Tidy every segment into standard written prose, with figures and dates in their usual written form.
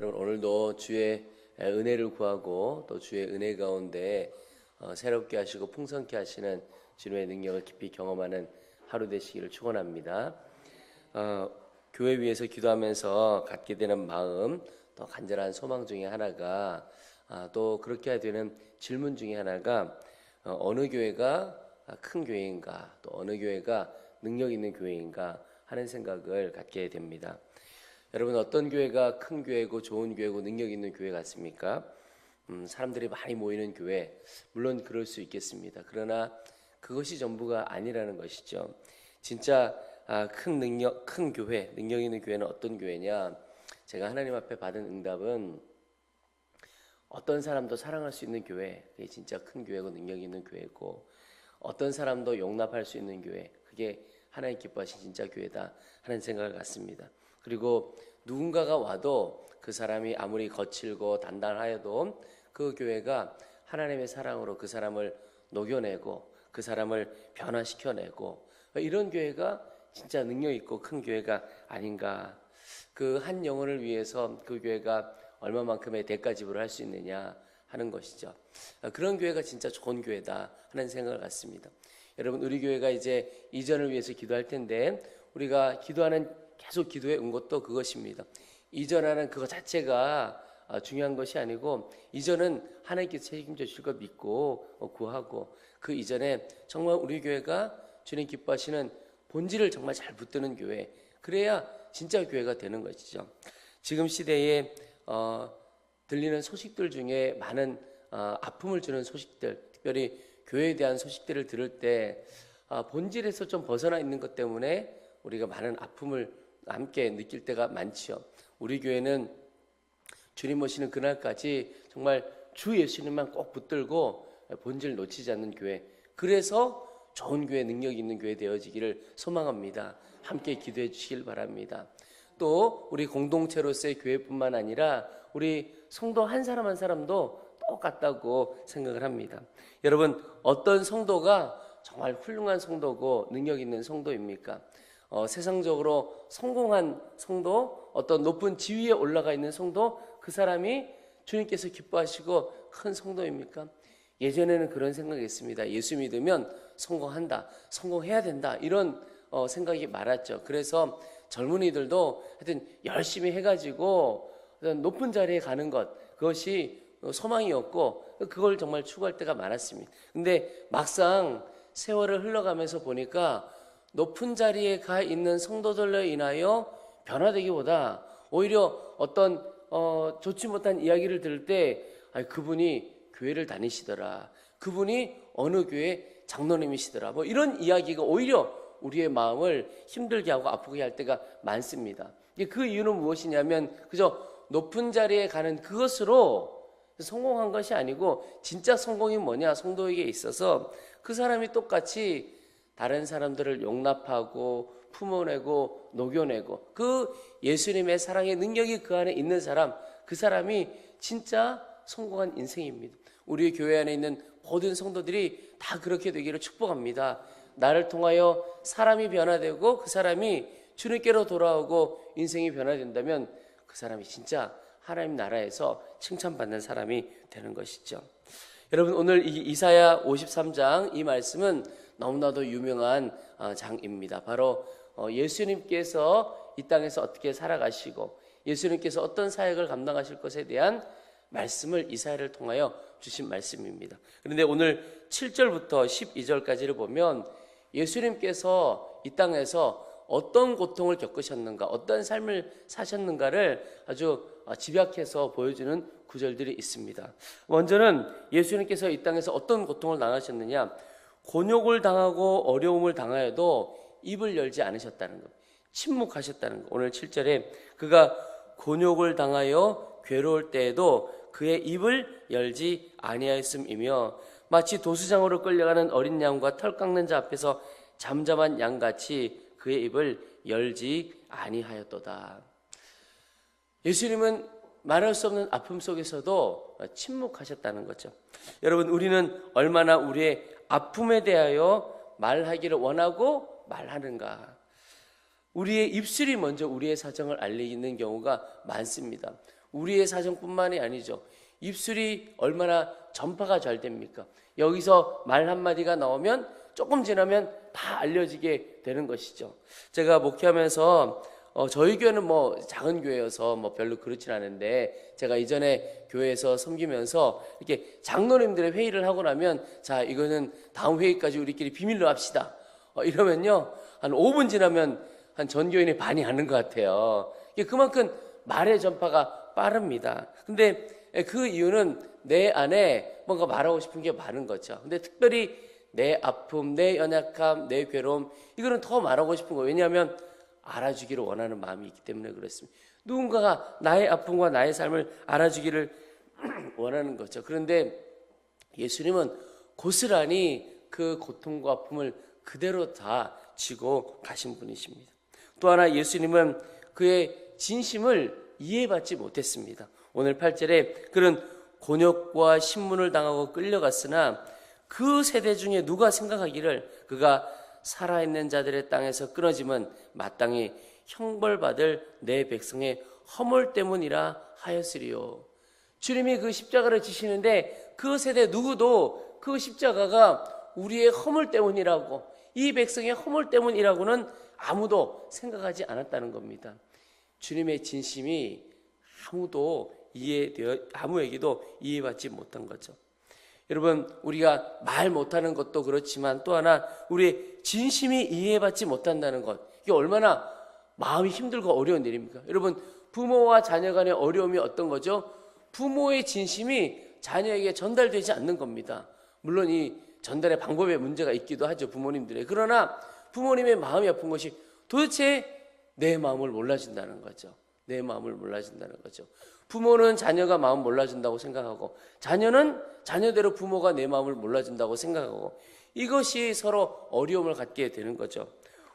여러분 오늘도 주의 은혜를 구하고 또 주의 은혜 가운데 새롭게 하시고 풍성케 하시는 주님의 능력을 깊이 경험하는 하루 되시기를 축원합니다. 교회 위에서 기도하면서 갖게 되는 마음, 또 간절한 소망 중에 하나가 또 그렇게 되는 질문 중에 하나가 어느 교회가 큰 교회인가, 또 어느 교회가 능력 있는 교회인가 하는 생각을 갖게 됩니다. 여러분 어떤 교회가 큰 교회고 좋은 교회고 능력 있는 교회 같습니까? 사람들이 많이 모이는 교회, 물론 그럴 수 있겠습니다. 그러나 그것이 전부가 아니라는 것이죠. 진짜 큰 교회, 능력 있는 교회는 어떤 교회냐? 제가 하나님 앞에 받은 응답은 어떤 사람도 사랑할 수 있는 교회, 그게 진짜 큰 교회고 능력 있는 교회고, 어떤 사람도 용납할 수 있는 교회, 그게 하나님 기뻐하신 진짜 교회다 하는 생각을 갖습니다. 그리고 누군가가 와도 그 사람이 아무리 거칠고 단단하여도 그 교회가 하나님의 사랑으로 그 사람을 녹여내고 그 사람을 변화시켜내고, 이런 교회가 진짜 능력 있고 큰 교회가 아닌가. 그 한 영혼을 위해서 그 교회가 얼마만큼의 대가 지불을 할 수 있느냐 하는 것이죠. 그런 교회가 진짜 좋은 교회다 하는 생각을 갖습니다. 여러분 우리 교회가 이제 이전을 위해서 기도할 텐데, 우리가 기도하는 계속 기도의 응답도 그것입니다. 이전하는 그것 자체가 중요한 것이 아니고, 이전은 하나님께서 책임져 주실 것 믿고 구하고, 그 이전에 정말 우리 교회가 주님 기뻐하시는 본질을 정말 잘 붙드는 교회, 그래야 진짜 교회가 되는 것이죠. 지금 시대에 들리는 소식들 중에 많은 아픔을 주는 소식들, 특별히 교회에 대한 소식들을 들을 때 본질에서 좀 벗어나 있는 것 때문에 우리가 많은 아픔을 함께 느낄 때가 많지요. 우리 교회는 주님 모시는 그날까지 정말 주 예수님만 꼭 붙들고 본질 놓치지 않는 교회, 그래서 좋은 교회, 능력 있는 교회 되어지기를 소망합니다. 함께 기도해 주시길 바랍니다. 또 우리 공동체로서의 교회뿐만 아니라 우리 성도 한 사람 한 사람도 똑같다고 생각을 합니다. 여러분 어떤 성도가 정말 훌륭한 성도고 능력 있는 성도입니까? 세상적으로 성공한 성도, 어떤 높은 지위에 올라가 있는 성도, 그 사람이 주님께서 기뻐하시고 큰 성도입니까? 예전에는 그런 생각이 있습니다. 예수 믿으면 성공한다, 성공해야 된다, 이런 생각이 많았죠. 그래서 젊은이들도 하여튼 열심히 해가지고 높은 자리에 가는 것, 그것이 소망이었고 그걸 정말 추구할 때가 많았습니다. 근데 막상 세월을 흘러가면서 보니까 높은 자리에 가 있는 성도들로 인하여 변화되기보다 오히려 어떤 좋지 못한 이야기를 들을 때 그분이 교회를 다니시더라, 그분이 어느 교회 장로님이시더라, 뭐 이런 이야기가 오히려 우리의 마음을 힘들게 하고 아프게 할 때가 많습니다. 그 이유는 무엇이냐면 그저 높은 자리에 가는 그것으로 성공한 것이 아니고, 진짜 성공이 뭐냐, 성도에게 있어서 그 사람이 똑같이 다른 사람들을 용납하고 품어내고 녹여내고, 그 예수님의 사랑의 능력이 그 안에 있는 사람, 그 사람이 진짜 성공한 인생입니다. 우리 교회 안에 있는 모든 성도들이 다 그렇게 되기를 축복합니다. 나를 통하여 사람이 변화되고 그 사람이 주님께로 돌아오고 인생이 변화된다면 그 사람이 진짜 하나님 나라에서 칭찬받는 사람이 되는 것이죠. 여러분 오늘 이 이사야 53장 이 말씀은 너무나도 유명한 장입니다. 바로 예수님께서 이 땅에서 어떻게 살아가시고 예수님께서 어떤 사역을 감당하실 것에 대한 말씀을 이사야를 통하여 주신 말씀입니다. 그런데 오늘 7절부터 12절까지를 보면 예수님께서 이 땅에서 어떤 고통을 겪으셨는가, 어떤 삶을 사셨는가를 아주 집약해서 보여주는 구절들이 있습니다. 먼저는 예수님께서 이 땅에서 어떤 고통을 당하셨느냐, 곤욕을 당하고 어려움을 당하여도 입을 열지 않으셨다는 것, 침묵하셨다는 것. 오늘 7절에 그가 곤욕을 당하여 괴로울 때에도 그의 입을 열지 아니하였음이며, 마치 도수장으로 끌려가는 어린 양과 털 깎는 자 앞에서 잠잠한 양같이 그의 입을 열지 아니하였도다. 예수님은 말할 수 없는 아픔 속에서도 침묵하셨다는 거죠. 여러분 우리는 얼마나 우리의 아픔에 대하여 말하기를 원하고 말하는가. 우리의 입술이 먼저 우리의 사정을 알리는 경우가 많습니다. 우리의 사정뿐만이 아니죠. 입술이 얼마나 전파가 잘 됩니까? 여기서 말 한마디가 나오면 조금 지나면 다 알려지게 되는 것이죠. 제가 목회하면서 저희 교회는 뭐 작은 교회여서 뭐 별로 그렇진 않은데, 제가 이전에 교회에서 섬기면서 이렇게 장로님들의 회의를 하고 나면, 자, 이거는 다음 회의까지 우리끼리 비밀로 합시다. 이러면요, 한 5분 지나면 한 전교인의 반이 아는 것 같아요. 이게 그만큼 말의 전파가 빠릅니다. 근데 그 이유는 내 안에 뭔가 말하고 싶은 게 많은 거죠. 근데 특별히 내 아픔, 내 연약함, 내 괴로움, 이거는 더 말하고 싶은 거예요. 왜냐하면 알아주기를 원하는 마음이 있기 때문에 그렇습니다. 누군가가 나의 아픔과 나의 삶을 알아주기를 원하는 거죠. 그런데 예수님은 고스란히 그 고통과 아픔을 그대로 다 지고 가신 분이십니다. 또 하나, 예수님은 그의 진심을 이해받지 못했습니다. 오늘 8절에 그런 곤욕과 신문을 당하고 끌려갔으나 그 세대 중에 누가 생각하기를 그가 살아있는 자들의 땅에서 끊어짐은 마땅히 형벌받을 내 백성의 허물 때문이라 하였으리요. 주님이 그 십자가를 지시는데 그 세대 누구도 그 십자가가 우리의 허물 때문이라고, 이 백성의 허물 때문이라고는 아무도 생각하지 않았다는 겁니다. 주님의 진심이 아무에게도 이해받지 못한 거죠. 여러분, 우리가 말 못하는 것도 그렇지만 또 하나, 우리의 진심이 이해받지 못한다는 것, 이게 얼마나 마음이 힘들고 어려운 일입니까? 여러분, 부모와 자녀 간의 어려움이 어떤 거죠? 부모의 진심이 자녀에게 전달되지 않는 겁니다. 물론 이 전달의 방법에 문제가 있기도 하죠, 부모님들의. 그러나 부모님의 마음이 아픈 것이 도대체 내 마음을 몰라준다는 거죠. 내 마음을 몰라준다는 거죠. 부모는 자녀가 마음 몰라준다고 생각하고, 자녀는 자녀대로 부모가 내 마음을 몰라준다고 생각하고, 이것이 서로 어려움을 갖게 되는 거죠.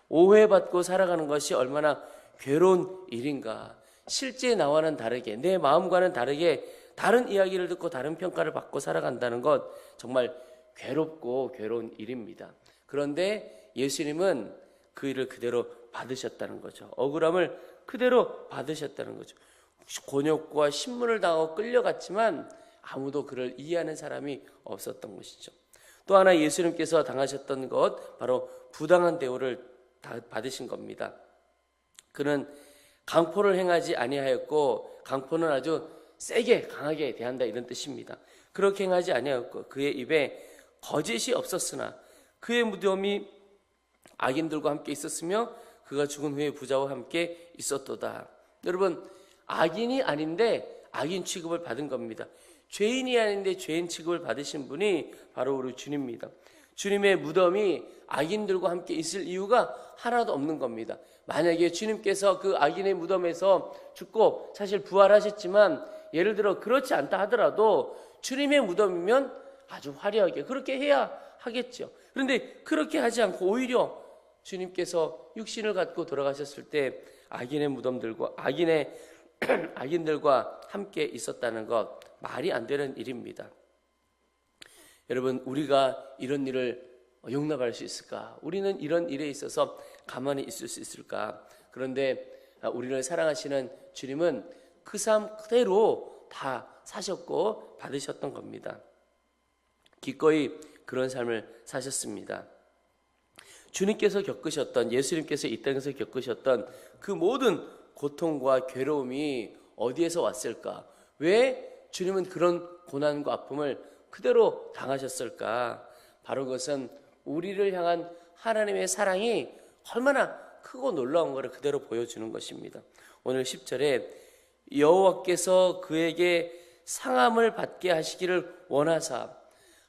오해받고 살아가는 것이 얼마나 괴로운 일인가. 실제 나와는 다르게, 내 마음과는 다르게 다른 이야기를 듣고 다른 평가를 받고 살아간다는 것, 정말 괴롭고 괴로운 일입니다. 그런데 예수님은 그 일을 그대로 받으셨다는 거죠. 억울함을 그대로 받으셨다는 거죠. 곤욕과 신문을 당하고 끌려갔지만 아무도 그를 이해하는 사람이 없었던 것이죠. 또 하나, 예수님께서 당하셨던 것, 바로 부당한 대우를 받으신 겁니다. 그는 강포를 행하지 아니하였고, 강포는 아주 세게 강하게 대한다, 이런 뜻입니다. 그렇게 행하지 아니하였고 그의 입에 거짓이 없었으나 그의 무덤이 악인들과 함께 있었으며 그가 죽은 후에 부자와 함께 있었도다. 여러분, 악인이 아닌데 악인 취급을 받은 겁니다. 죄인이 아닌데 죄인 취급을 받으신 분이 바로 우리 주님입니다. 주님의 무덤이 악인들과 함께 있을 이유가 하나도 없는 겁니다. 만약에 주님께서 그 악인의 무덤에서 죽고 사실 부활하셨지만, 예를 들어 그렇지 않다 하더라도 주님의 무덤이면 아주 화려하게 그렇게 해야 하겠죠. 그런데 그렇게 하지 않고 오히려 주님께서 육신을 갖고 돌아가셨을 때 악인의 무덤들과 악인들과 함께 있었다는 것, 말이 안 되는 일입니다. 여러분, 우리가 이런 일을 용납할 수 있을까? 우리는 이런 일에 있어서 가만히 있을 수 있을까? 그런데 우리를 사랑하시는 주님은 그 삶 그대로 다 사셨고 받으셨던 겁니다. 기꺼이 그런 삶을 사셨습니다. 주님께서 겪으셨던, 예수님께서 이 땅에서 겪으셨던 그 모든 고통과 괴로움이 어디에서 왔을까? 왜 주님은 그런 고난과 아픔을 그대로 당하셨을까? 바로 그것은 우리를 향한 하나님의 사랑이 얼마나 크고 놀라운 것을 그대로 보여주는 것입니다. 오늘 10절에 여호와께서 그에게 상함을 받게 하시기를 원하사,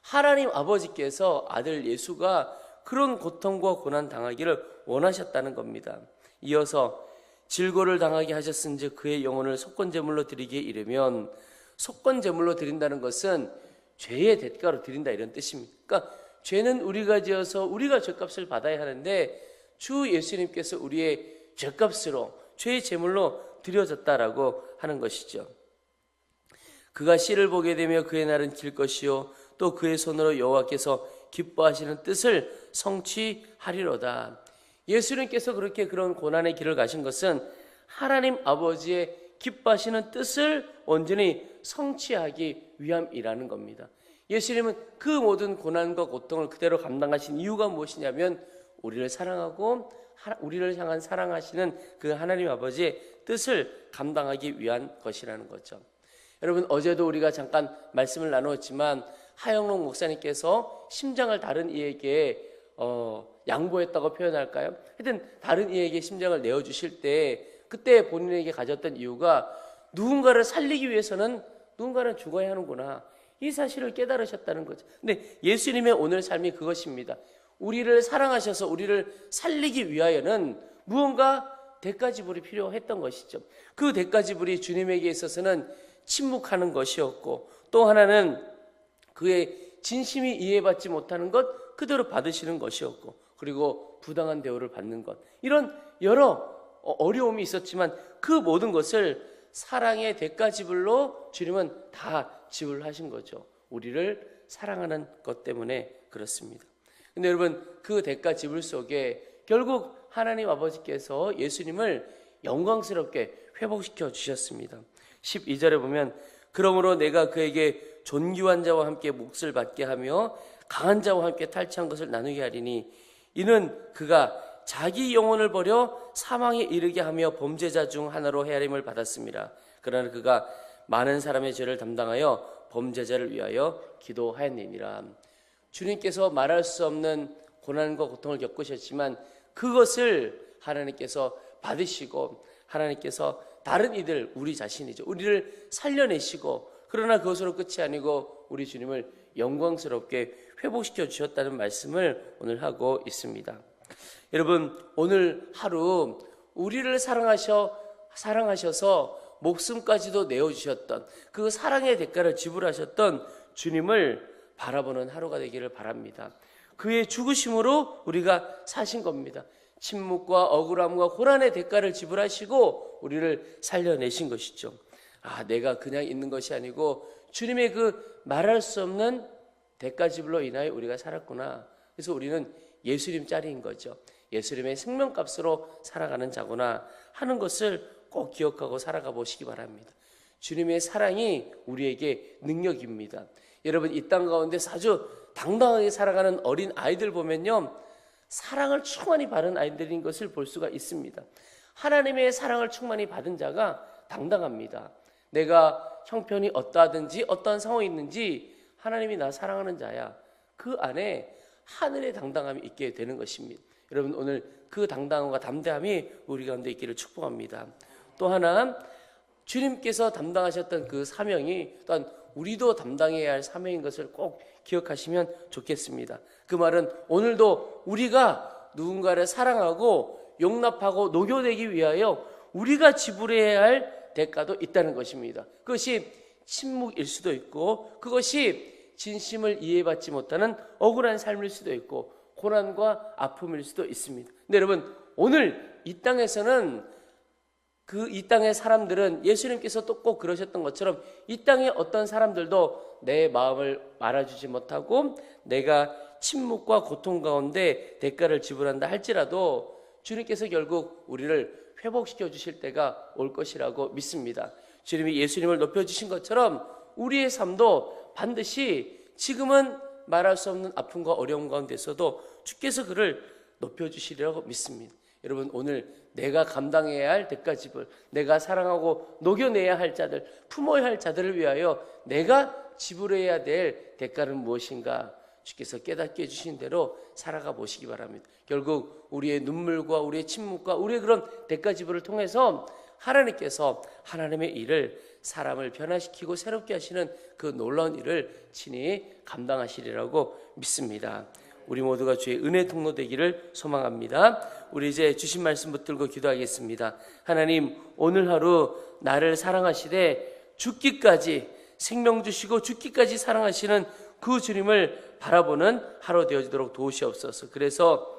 하나님 아버지께서 아들 예수가 그런 고통과 고난 당하기를 원하셨다는 겁니다. 이어서 질고를 당하게 하셨은즉 그의 영혼을 속건제물로 드리기에 이르면, 속건제물로 드린다는 것은 죄의 대가로 드린다, 이런 뜻입니다. 그러니까 죄는 우리가 지어서 우리가 죄값을 받아야 하는데 주 예수님께서 우리의 죄값으로, 죄의 제물로 드려졌다라고 하는 것이죠. 그가 씨를 보게 되며 그의 날은 길 것이요 또 그의 손으로 여호와께서 기뻐하시는 뜻을 성취하리로다. 예수님께서 그렇게 그런 고난의 길을 가신 것은 하나님 아버지의 기뻐하시는 뜻을 온전히 성취하기 위함이라는 겁니다. 예수님은 그 모든 고난과 고통을 그대로 감당하신 이유가 무엇이냐면 우리를 사랑하고 우리를 향한 사랑하시는 그 하나님 아버지의 뜻을 감당하기 위한 것이라는 거죠. 여러분, 어제도 우리가 잠깐 말씀을 나누었지만 하영록 목사님께서 심장을 다른 이에게 양보했다고 표현할까요? 하여튼 다른 이에게 심장을 내어주실 때 그때 본인에게 가졌던 이유가 누군가를 살리기 위해서는 누군가는 죽어야 하는구나, 이 사실을 깨달으셨다는 거죠. 근데 예수님의 오늘 삶이 그것입니다. 우리를 사랑하셔서 우리를 살리기 위하여는 무언가 대가 지불이 필요했던 것이죠. 그 대가 지불이 주님에게 있어서는 침묵하는 것이었고, 또 하나는 그의 진심이 이해받지 못하는 것 그대로 받으시는 것이었고, 그리고 부당한 대우를 받는 것, 이런 여러 어려움이 있었지만 그 모든 것을 사랑의 대가 지불로 주님은 다 지불하신 거죠. 우리를 사랑하는 것 때문에 그렇습니다. 근데 여러분, 그 대가 지불 속에 결국 하나님 아버지께서 예수님을 영광스럽게 회복시켜 주셨습니다. 12절에 보면 그러므로 내가 그에게 존귀한 자와 함께 몫을 받게 하며 강한 자와 함께 탈취한 것을 나누게 하리니 이는 그가 자기 영혼을 버려 사망에 이르게 하며 범죄자 중 하나로 헤아림을 받았습니다. 그러나 그가 많은 사람의 죄를 담당하여 범죄자를 위하여 기도하였느니라. 주님께서 말할 수 없는 고난과 고통을 겪으셨지만 그것을 하나님께서 받으시고, 하나님께서 다른 이들, 우리 자신이죠, 우리를 살려내시고, 그러나 그것으로 끝이 아니고 우리 주님을 영광스럽게 회복시켜 주셨다는 말씀을 오늘 하고 있습니다. 여러분, 오늘 하루 우리를 사랑하셔서 목숨까지도 내어주셨던 그 사랑의 대가를 지불하셨던 주님을 바라보는 하루가 되기를 바랍니다. 그의 죽으심으로 우리가 사신 겁니다. 침묵과 억울함과 고난의 대가를 지불하시고 우리를 살려내신 것이죠. 내가 그냥 있는 것이 아니고 주님의 그 말할 수 없는 대가 지불로 인하여 우리가 살았구나. 그래서 우리는 예수님 짤인 거죠. 예수님의 생명값으로 살아가는 자구나 하는 것을 꼭 기억하고 살아가 보시기 바랍니다. 주님의 사랑이 우리에게 능력입니다. 여러분, 이 땅 가운데 아주 당당하게 살아가는 어린 아이들 보면요, 사랑을 충만히 받은 아이들인 것을 볼 수가 있습니다. 하나님의 사랑을 충만히 받은 자가 당당합니다. 내가 형편이 어떠하든지 어떠한 상황이 있는지 하나님이 나 사랑하는 자야, 그 안에 하늘의 당당함이 있게 되는 것입니다. 여러분, 오늘 그 당당함과 담대함이 우리 가운데 있기를 축복합니다. 또 하나, 주님께서 담당하셨던 그 사명이 또한 우리도 담당해야 할 사명인 것을 꼭 기억하시면 좋겠습니다. 그 말은 오늘도 우리가 누군가를 사랑하고 용납하고 녹여내기 위하여 우리가 지불해야 할 대가도 있다는 것입니다. 그것이 침묵일 수도 있고, 그것이 진심을 이해받지 못하는 억울한 삶일 수도 있고, 고난과 아픔일 수도 있습니다. 근데 여러분, 오늘 이 땅에서는 이 땅의 사람들은 예수님께서 또 꼭 그러셨던 것처럼 이 땅의 어떤 사람들도 내 마음을 알아주지 못하고 내가 침묵과 고통 가운데 대가를 지불한다 할지라도 주님께서 결국 우리를 회복시켜 주실 때가 올 것이라고 믿습니다. 주님이 예수님을 높여주신 것처럼 우리의 삶도 반드시 지금은 말할 수 없는 아픔과 어려움 가운데서도 주께서 그를 높여주시리라고 믿습니다. 여러분, 오늘 내가 감당해야 할 대가 지불, 내가 사랑하고 녹여내야 할 자들, 품어야 할 자들을 위하여 내가 지불해야 될 대가는 무엇인가 주께서 깨닫게 해주신 대로 살아가 보시기 바랍니다. 결국 우리의 눈물과 우리의 침묵과 우리의 그런 대가 지불을 통해서 하나님께서 하나님의 일을, 사람을 변화시키고 새롭게 하시는 그 놀라운 일을 친히 감당하시리라고 믿습니다. 우리 모두가 주의 은혜 통로 되기를 소망합니다. 우리 이제 주신 말씀 붙들고 기도하겠습니다. 하나님, 오늘 하루 나를 사랑하시되 죽기까지 생명 주시고 죽기까지 사랑하시는 그 주님을 바라보는 하루 되어지도록 도우시옵소서. 그래서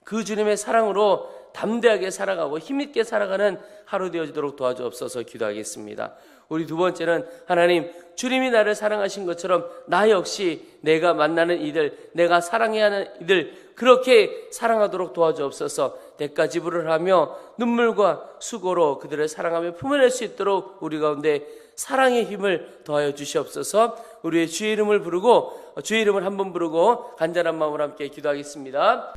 그 주님의 사랑으로 담대하게 살아가고 힘있게 살아가는 하루 되어지도록 도와주옵소서 기도하겠습니다. 우리 두 번째는 하나님, 주님이 나를 사랑하신 것처럼 나 역시 내가 만나는 이들, 내가 사랑해야 하는 이들 그렇게 사랑하도록 도와주옵소서. 대가 지불을 하며 눈물과 수고로 그들을 사랑하며 품어낼 수 있도록 우리 가운데 사랑의 힘을 더하여 주시옵소서. 우리의 주의 이름을 부르고 주의 이름을 한번 부르고 간절한 마음으로 함께 기도하겠습니다.